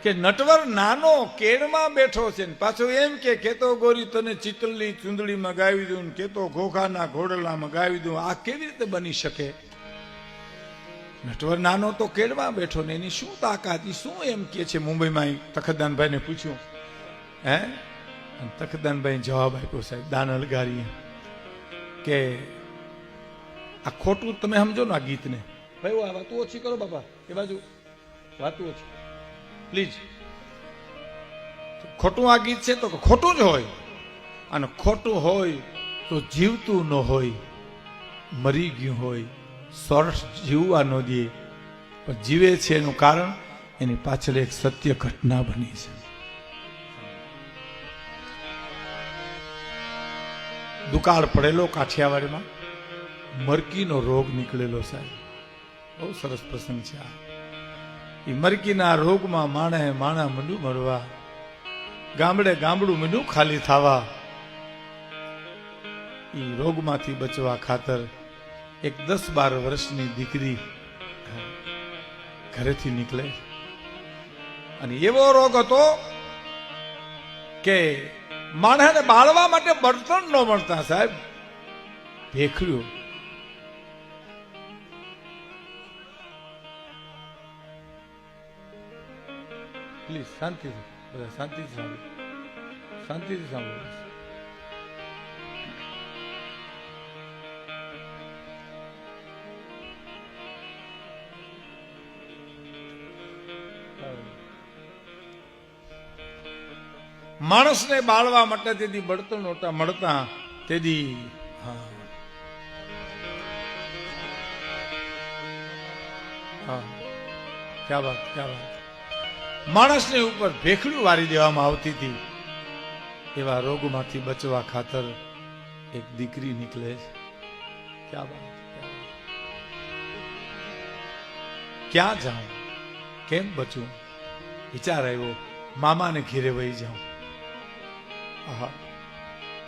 કે નટવર નાનો કેળમાં બેઠો છે ને પાછો એમ કે કેતો ગોરી તને ચિતલની ચૂંદડીમાં ગાવી દઉં ને કેતો ઘોઘાના ઘોડલામાં ગાવી દઉં. આ કેવી રીતે બની શકે? નટવર નાનો તો કેળમાં બેઠો ને એની શું તાકાત, શું એમ કે છે? મુંબઈમાં તખતદાનભાઈ ને પૂછ્યું, હે તખતદાનભાઈ જવાબ આપ્યો સાહેબ દાન અલગારી કે આ ખોટું તમે સમજો ને આ ગીતને. ભાઈ આ વાતું ઓછી કરો બાપા, એ બાજુ વાતું ઓછી પ્લીઝ. ખોટું આ ગીત છે તો ખોટું જ હોય, અને ખોટું હોય તો જીવતું ન હોય, મરી ગયું હોય. સોરઠ જીવવા ન દે પણ જીવે છે એનું કારણ એની પાછળ એક સત્ય ઘટના બની છે. દુકાળ પડેલો કાઠિયાવાડમાં, મરકીનો રોગ નીકળેલો સાહેબ. બહુ સરસ પ્રસંગ છે આ. એ મરકીના રોગમાં માણા મંડું મળવા, ગામડે ગામડું મંડું ખાલી થવા. એ રોગમાંથી બચવા ખાતર એક 10-12 વર્ષની દીકરી ઘરેથી નીકળે, અને એવો રોગ હતો કે માણસને બાળવા માટે બળતણ ન મળતા સાહેબ. ભેખડ્યું. પ્લીઝ શાંતિથી બધા શાંતિથી સાંભળો, શાંતિથી સાંભળો. માણસને બાળવા માટે તેથી બળતણ નહોતા મળતા. તેથી ક્યા વાત, ક્યા વાત. માણસની ઉપર ભેખડું વારી દેવામાં આવતી હતી. એવા રોગમાંથી બચવા ખાતર એક દીકરી નીકળે છે. ક્યા વાત. ક્યાં જાઉં, કેમ બચું? વિચાર આવ્યો, મામાને ઘેરે વહી જાઉં.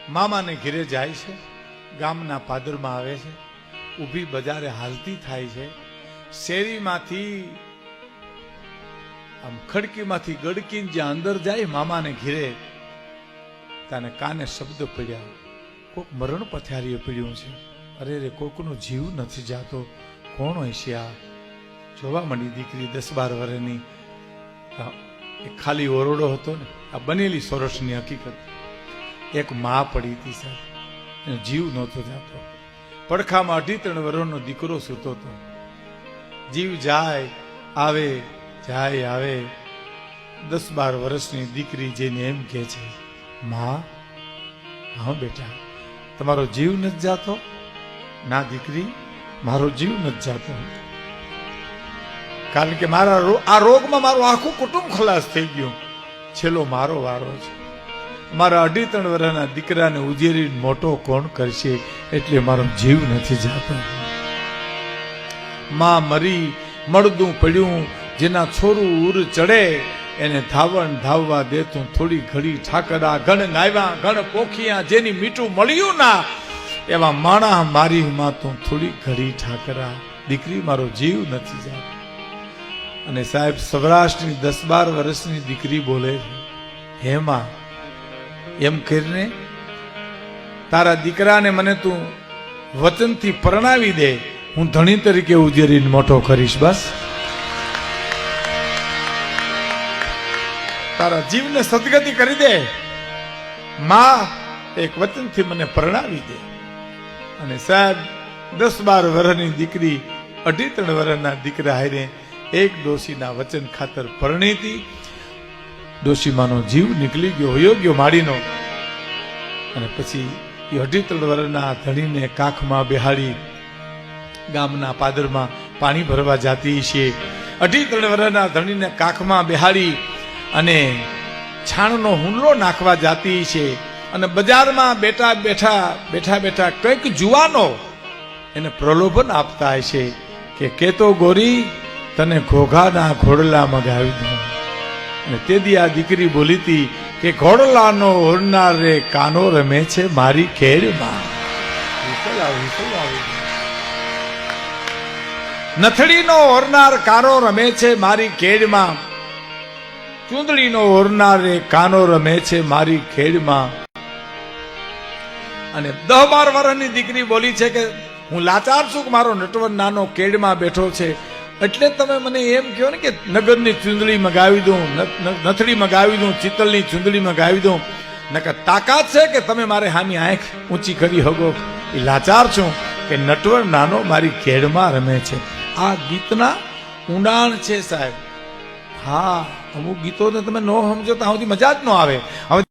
મામાને ઘેરે જાય છે, ગામના પાદરમાં આવે છે, ઊભી બજારે હાલતી થાય છે. શેરીમાંથી આમ ખડકીમાંથી ગડકીને જ્યાં અંદર જાય મામાને ઘેરે, તાને કાને શબ્દ પડ્યા, કોક મરણ પથારીએ પડ્યું છે. અરે રે, કોકનો જીવ નથી જાતો, કોણ હોય છે આ? જોવા માંડી દીકરી 10-12 વર્ષની. એક ખાલી ઓરડો હતો ને, આ બનેલી સોરઠની હકીકત. એક માં પડી હતી સાહેબ, એનો જીવ નહોતો જાતો. પડખામાં 2.5-3 વર્ષનો દીકરો સૂતો હતો. જીવ જાય આવે, જાય આવે. 10-12 વર્ષની દીકરી જેને એમ કે છે, માં, હા બેટા, તમારો જીવ નથી જાતો? ના દીકરી, મારો જીવ નથી જાતો, કારણ કે મારા આ રોગમાં મારું આખું કુટુંબ ખલાસ થઈ ગયું. છેલ્લો મારો વારો છે. મારા 2.5-3 વર્ષના દીકરાને ઉજેરી મોટો કોણ કરશે, એટલે મારો જીવ નથી જાતો. માં મરી મળદું પડ્યું, જેના છોરું ઉર ચડે એને ધાવવા દેતું થોડી ઘડી ઠાકરા. ઘણ ગાવ્યા ઘણ પોખિયા, જેની મીઠું મળ્યું ના એવા માણા મારી માં તું થોડી ઘડી ઠાકરા. દીકરી, મારો જીવ નથી જાતો. અને સાહેબ, સૌરાષ્ટ્રની 10-12 વર્ષની દીકરી બોલે, હે માં, એમ કરીને તારા દીકરાને મને તું વચનથી પરણાવી દે, હું ધણી તરીકે ઉજેરીને મોટો કરીશ. બસ તારા જીવને સદગતિ કરી દે માં, એક વચનથી મને પરણાવી દે. અને સાહેબ, 10-12 વર્ષની દીકરી 2.5-3 વર્ષના દીકરા હારે એક ડોશીના વચન ખાતર પરણીતી. ડોશીમાનો જીવ નીકળી ગયો, વયો ગયો માડીનો. અને પછી એ 2.5-3 વર્ષના ધણીને કાખમાં બેહાડી ગામના પાદરમાં પાણી ભરવા જાતી છે. 2.5-3 વર્ષના ધણીને કાખમાં બેહાડી અને છાણનો હુંડલો નાખવા જાતી છે. અને બજારમાં બેઠા કંઈક જુવાનો એને પ્રલોભન આપતા હશે કે કેતો ગોરી, તને ઘોઘાના ઘોડલામાં ગાવી દઉં. અને તેથી આ દીકરી બોલી હતી કે ઘોડલાનો ઓરનાર રે કાનો રમે છે મારી કેળમાં. નથડીનો ઓરનાર કાનો રમે છે મારી કેળમાં. ચૂંદડીનો ઓરનારે કાનો રમે છે મારી ખેડમાં. અને 10-12 વર્ષની દીકરી બોલી છે કે હું લાચાર છું કે મારો નટવર નાનો કેડમાં બેઠો છે, એટલે તમે મને એમ કહો ને કે નગરની ચૂંદડી મગાવી દઉં, નથડી મગાવી દઉં, ચિત્તલની ચૂંદડી મગાવી દઉં. નકર તાકાત છે કે તમે મારે હામી આંખ ઊંચી કરી હગો. એ લાચાર છું કે નટવર નાનો મારી કેડમાં રમે છે. આ ગીતના ઊંડાણ છે સાહેબ. હા, અમુક ગીતોને તમે ન સમજો તો આમાંથી મજા જ ન આવે. હવે